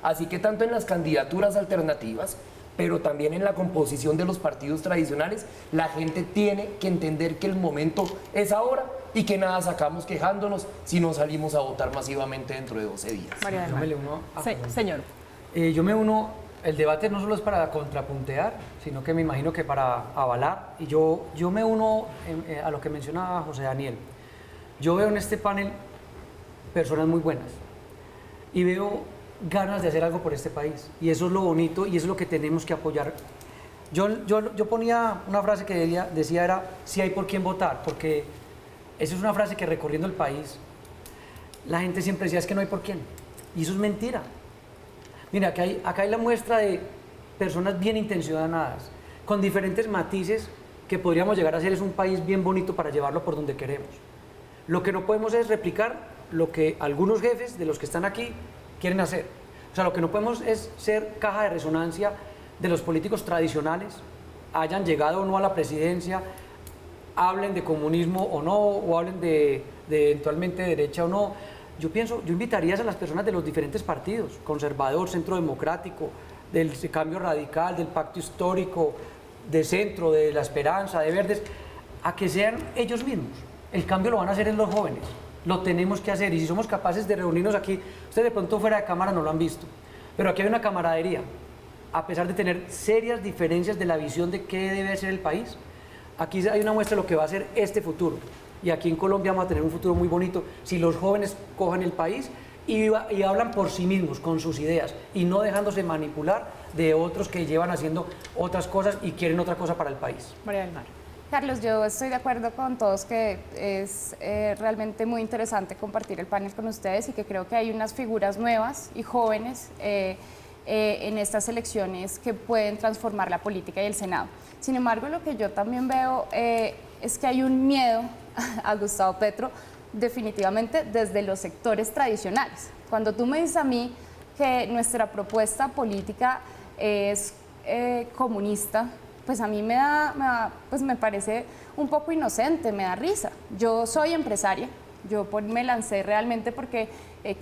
Así que tanto en las candidaturas alternativas, pero también en la composición de los partidos tradicionales, la gente tiene que entender que el momento es ahora y que nada sacamos quejándonos si no salimos a votar masivamente dentro de 12 días. María del Yo Mar. me le uno a- Sí, señor. Yo me uno, el debate no solo es para contrapuntear, sino que me imagino que para avalar. Y yo me uno a lo que mencionaba José Daniel. Yo veo en este panel personas muy buenas y veo ganas de hacer algo por este país. Y eso es lo bonito y eso es lo que tenemos que apoyar. Yo ponía una frase que decía era, si hay por quién votar, porque esa es una frase que recorriendo el país, la gente siempre decía, es que no hay por quién. Y eso es mentira. Mira, acá hay la muestra de personas bien intencionadas, con diferentes matices, que podríamos llegar a ser es un país bien bonito para llevarlo por donde queremos. Lo que no podemos es replicar lo que algunos jefes de los que están aquí quieren hacer. O sea, lo que no podemos es ser caja de resonancia de los políticos tradicionales, hayan llegado o no a la presidencia, hablen de comunismo o no, o hablen de eventualmente derecha o no. Yo invitaría a las personas de los diferentes partidos, conservador, centro democrático, del cambio radical, del pacto histórico, de centro, de la esperanza, de verdes, a que sean ellos mismos. El cambio lo van a hacer en los jóvenes, lo tenemos que hacer, y si somos capaces de reunirnos aquí, ustedes de pronto fuera de cámara no lo han visto, pero aquí hay una camaradería, a pesar de tener serias diferencias de la visión de qué debe ser el país. Aquí hay una muestra de lo que va a ser este futuro, y aquí en Colombia vamos a tener un futuro muy bonito si los jóvenes cojan el país y hablan por sí mismos, con sus ideas, y no dejándose manipular de otros que llevan haciendo otras cosas y quieren otra cosa para el país. María del Mar. Carlos, yo estoy de acuerdo con todos que es realmente muy interesante compartir el panel con ustedes y que creo que hay unas figuras nuevas y jóvenes en estas elecciones que pueden transformar la política y el Senado. Sin embargo, lo que yo también veo es que hay un miedo a Gustavo Petro definitivamente desde los sectores tradicionales. Cuando tú me dices a mí que nuestra propuesta política es comunista, pues a mí pues me parece un poco inocente, me da risa. Yo soy empresaria, yo me lancé realmente porque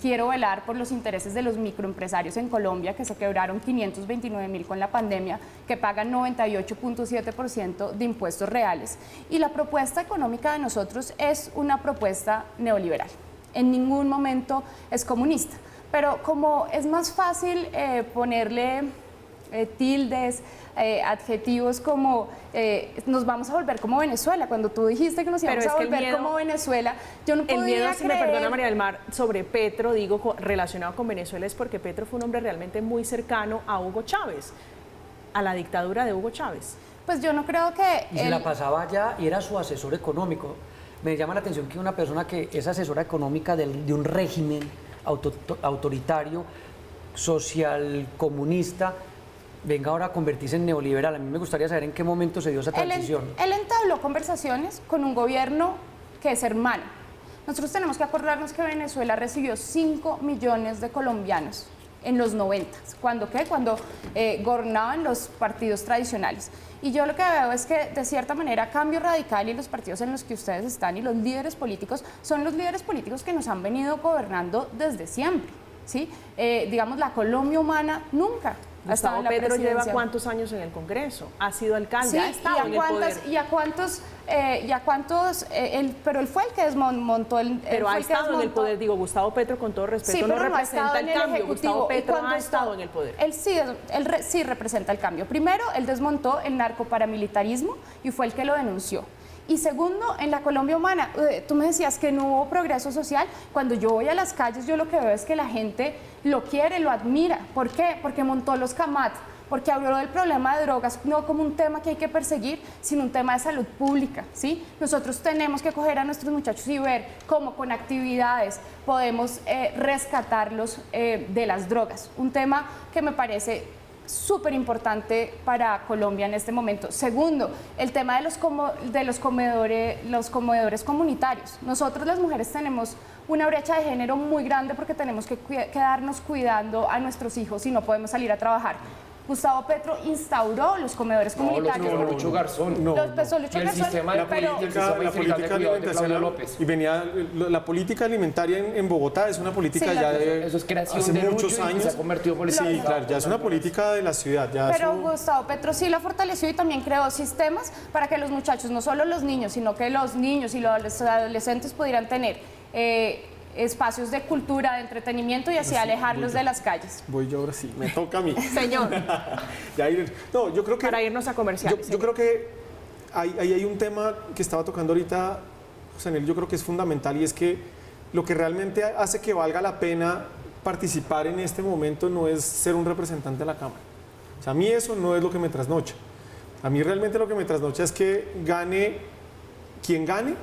quiero velar por los intereses de los microempresarios en Colombia, que se quebraron 529.000 con la pandemia, que pagan 98.7% de impuestos reales. Y la propuesta económica de nosotros es una propuesta neoliberal. En ningún momento es comunista. Pero como es más fácil ponerle tildes, adjetivos como nos vamos a volver como Venezuela. Cuando tú dijiste que nos íbamos a volver como Venezuela, yo no podía creer. El miedo, si me perdona María del Mar, sobre Petro, digo, relacionado con Venezuela, es porque Petro fue un hombre realmente muy cercano a Hugo Chávez, a la dictadura de Hugo Chávez. Pues yo no creo que... Y se la pasaba allá y era su asesor económico. Me llama la atención que una persona que es asesora económica de un régimen autoritario, social, comunista, venga ahora a convertirse en neoliberal. A mí me gustaría saber en qué momento se dio esa transición. Él entabló conversaciones con un gobierno que es hermano. Nosotros tenemos que acordarnos que Venezuela recibió 5 millones de colombianos en los 90. ¿Cuándo qué? Cuando gobernaban los partidos tradicionales. Y yo lo que veo es que, de cierta manera, Cambio Radical y los partidos en los que ustedes están y los líderes políticos son los líderes políticos que nos han venido gobernando desde siempre, ¿sí? Digamos, la Colombia humana nunca. Gustavo Petro lleva ¿cuántos años en el Congreso? Ha sido alcalde, sí, ha estado en el poder. Pero él fue el que desmontó el... Pero ha estado en el poder, digo, Gustavo Petro, con todo respeto, sí, no representa el cambio. Gustavo Petro ha estado en el poder. Él sí representa el cambio. Primero, él desmontó el narcoparamilitarismo y fue el que lo denunció. Y segundo, en la Colombia humana, tú me decías que no hubo progreso social. Cuando yo voy a las calles, yo lo que veo es que la gente lo quiere, lo admira. ¿Por qué? Porque montó los CAMAT, porque habló del problema de drogas no como un tema que hay que perseguir, sino un tema de salud pública, ¿sí? Nosotros tenemos que coger a nuestros muchachos y ver cómo con actividades podemos rescatarlos de las drogas. Un tema que me parece súper importante para Colombia en este momento. Segundo, el tema de los comedores comunitarios. Nosotros las mujeres tenemos una brecha de género muy grande porque tenemos que quedarnos cuidando a nuestros hijos y no podemos salir a trabajar. Gustavo Petro instauró los comedores comunitarios. Los Lucho Garzón. La política alimentaria en Bogotá es una política sí, ya de eso es creación hace de muchos años. Se ha convertido en política. Sí, claro, ya es una política de la ciudad. Pero Gustavo Petro sí la fortaleció y también creó sistemas para que los muchachos, no solo los niños, sino que los niños y los adolescentes pudieran tener espacios de cultura, de entretenimiento y así alejarlos de las calles. Voy yo ahora sí, me toca a mí. Señor. No, yo creo que... Para irnos a comerciales. Yo creo que hay un tema que estaba tocando ahorita, José Daniel, yo creo que es fundamental y es que lo que realmente hace que valga la pena participar en este momento no es ser un representante de la Cámara. O sea, a mí eso no es lo que me trasnocha. A mí realmente lo que me trasnocha es que gane quien gane,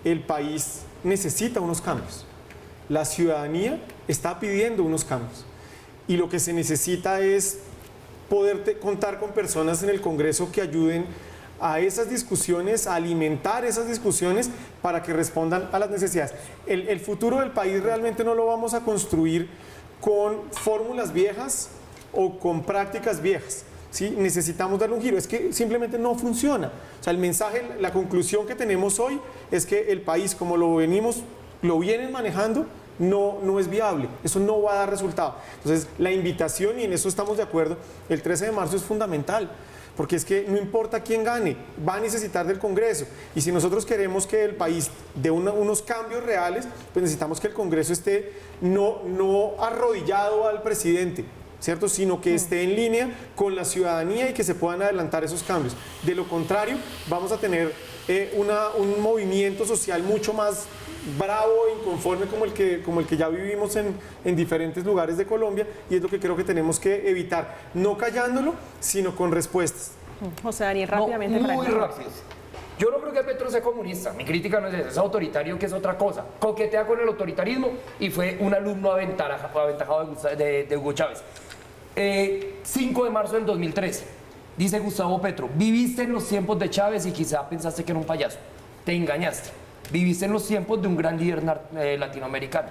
el país necesita unos cambios. La ciudadanía está pidiendo unos cambios. Y lo que se necesita es poder contar con personas en el Congreso que ayuden a esas discusiones, a alimentar esas discusiones para que respondan a las necesidades. El futuro del país realmente no lo vamos a construir con fórmulas viejas o con prácticas viejas. ¿Sí? Necesitamos darle un giro, es que simplemente no funciona. O sea, el mensaje, la conclusión que tenemos hoy es que el país, como lo vienen manejando, no es viable, eso no va a dar resultado. Entonces, la invitación, y en eso estamos de acuerdo, el 13 de marzo es fundamental, porque es que no importa quién gane, va a necesitar del Congreso. Y si nosotros queremos que el país dé unos cambios reales, pues necesitamos que el Congreso esté no arrodillado al presidente, ¿cierto? Sino que esté en línea con la ciudadanía y que se puedan adelantar esos cambios. De lo contrario, vamos a tener un movimiento social mucho más bravo e inconforme como el que ya vivimos en diferentes lugares de Colombia, y es lo que creo que tenemos que evitar, no callándolo, sino con respuestas. José Daniel, rápidamente. No, muy rápido. Yo no creo que Petro sea comunista, mi crítica no es eso, es autoritario, que es otra cosa. Coquetea con el autoritarismo y fue un alumno aventajado de Hugo Chávez. 5 de marzo del 2013, dice Gustavo Petro: viviste en los tiempos de Chávez y quizá pensaste que era un payaso. Te engañaste. Viviste en los tiempos de un gran líder latinoamericano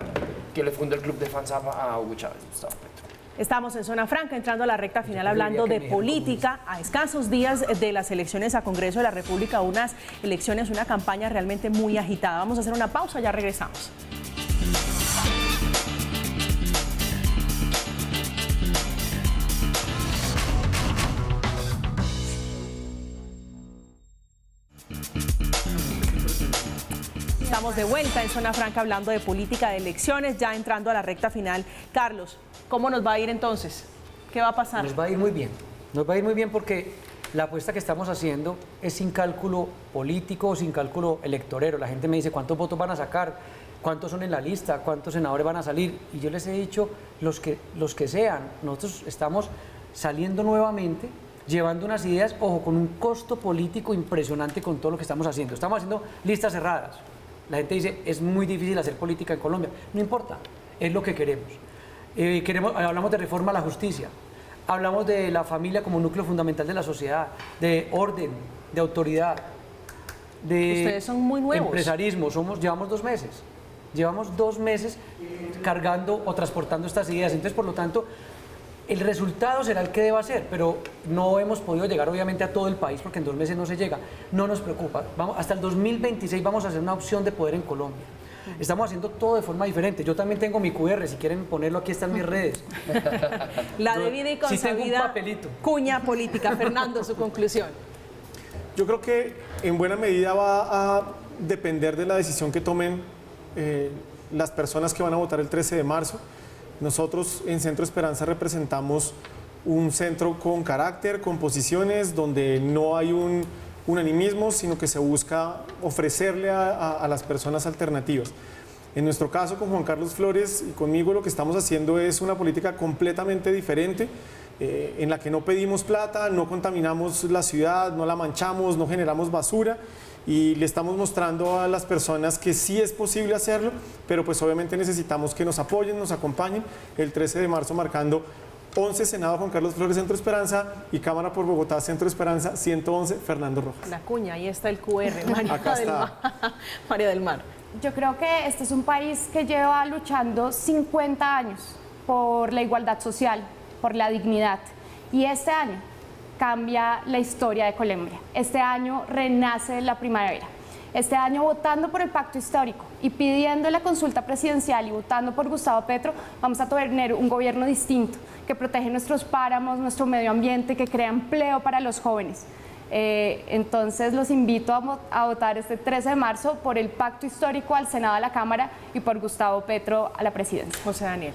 que le fundó el club de fans a Hugo Chávez, Gustavo Petro. Estamos en Zona Franca, entrando a la recta final, hablando de política, a escasos días de las elecciones a Congreso de la República, unas elecciones, una campaña realmente muy agitada. Vamos a hacer una pausa, ya regresamos. Estamos de vuelta en Zona Franca hablando de política de elecciones, ya entrando a la recta final. Carlos, ¿cómo nos va a ir entonces? ¿Qué va a pasar? Nos va a ir muy bien. Nos va a ir muy bien porque la apuesta que estamos haciendo es sin cálculo político o sin cálculo electorero. La gente me dice cuántos votos van a sacar, cuántos son en la lista, cuántos senadores van a salir. Y yo les he dicho los que sean. Nosotros estamos saliendo nuevamente, llevando unas ideas, ojo, con un costo político impresionante con todo lo que estamos haciendo. Estamos haciendo listas cerradas. La gente dice, es muy difícil hacer política en Colombia. No importa, es lo que queremos. Hablamos de reforma a la justicia, hablamos de la familia como núcleo fundamental de la sociedad, de orden, de autoridad, de Ustedes son muy nuevos. Empresarismo. Llevamos 2 meses. Llevamos 2 meses cargando o transportando estas ideas. Entonces, por lo tanto, el resultado será el que deba ser, pero no hemos podido llegar obviamente a todo el país porque en 2 meses no se llega. No nos preocupa. Hasta el 2026 vamos a hacer una opción de poder en Colombia. Estamos haciendo todo de forma diferente. Yo también tengo mi QR, si quieren ponerlo, aquí están mis redes. La debida y Sí, tengo un consabida papelito. cuña política. Fernando, su conclusión. Yo creo que en buena medida va a depender de la decisión que tomen las personas que van a votar el 13 de marzo. Nosotros en Centro Esperanza representamos un centro con carácter, con posiciones, donde no hay un unanimismo, sino que se busca ofrecerle a las personas alternativas. En nuestro caso, con Juan Carlos Flores y conmigo, lo que estamos haciendo es una política completamente diferente, en la que no pedimos plata, no contaminamos la ciudad, no la manchamos, no generamos basura, y le estamos mostrando a las personas que sí es posible hacerlo, pero pues obviamente necesitamos que nos apoyen, nos acompañen el 13 de marzo marcando 11 Senado Juan Carlos Flores Centro Esperanza y Cámara por Bogotá Centro Esperanza 111 Fernando Rojas. La cuña, ahí está el QR, María Acá del está. Mar. María del Mar. Yo creo que este es un país que lleva luchando 50 años por la igualdad social, por la dignidad. Y este año cambia la historia de Colombia. Este año renace la primavera. Este año, votando por el pacto histórico y pidiendo la consulta presidencial y votando por Gustavo Petro, vamos a tener un gobierno distinto que protege nuestros páramos, nuestro medio ambiente, que crea empleo para los jóvenes. Entonces los invito a votar este 13 de marzo por el pacto histórico al Senado, a la Cámara, y por Gustavo Petro a la presidencia. José Daniel.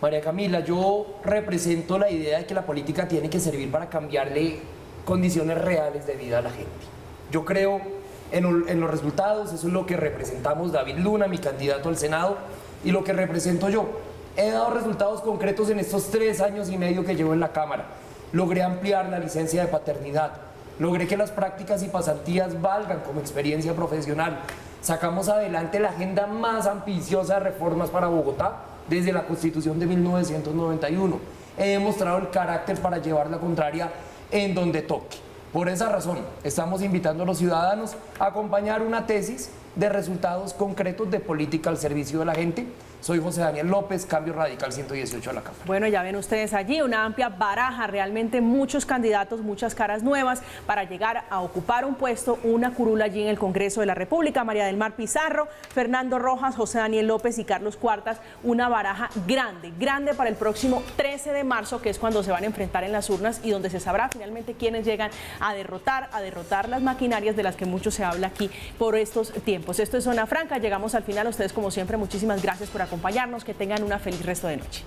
María Camila, yo represento la idea de que la política tiene que servir para cambiarle condiciones reales de vida a la gente. Yo creo en los resultados, eso es lo que representamos David Luna, mi candidato al Senado, y lo que represento yo. He dado resultados concretos en estos 3 años y medio que llevo en la Cámara. Logré ampliar la licencia de paternidad, logré que las prácticas y pasantías valgan como experiencia profesional. Sacamos adelante la agenda más ambiciosa de reformas para Bogotá desde la Constitución de 1991. He demostrado el carácter para llevar la contraria en donde toque. Por esa razón, estamos invitando a los ciudadanos a acompañar una tesis de resultados concretos de política al servicio de la gente. Soy José Daniel López, Cambio Radical 118 a la Cámara. Bueno, ya ven ustedes allí una amplia baraja, realmente muchos candidatos, muchas caras nuevas para llegar a ocupar un puesto, una curula allí en el Congreso de la República. María del Mar Pizarro, Fernando Rojas, José Daniel López y Carlos Cuartas, una baraja grande, grande para el próximo 13 de marzo, que es cuando se van a enfrentar en las urnas y donde se sabrá finalmente quiénes llegan a derrotar las maquinarias de las que mucho se habla aquí por estos tiempos. Esto es Zona Franca, llegamos al final. A ustedes, como siempre, muchísimas gracias por acompañarnos, que tengan una feliz resto de noche.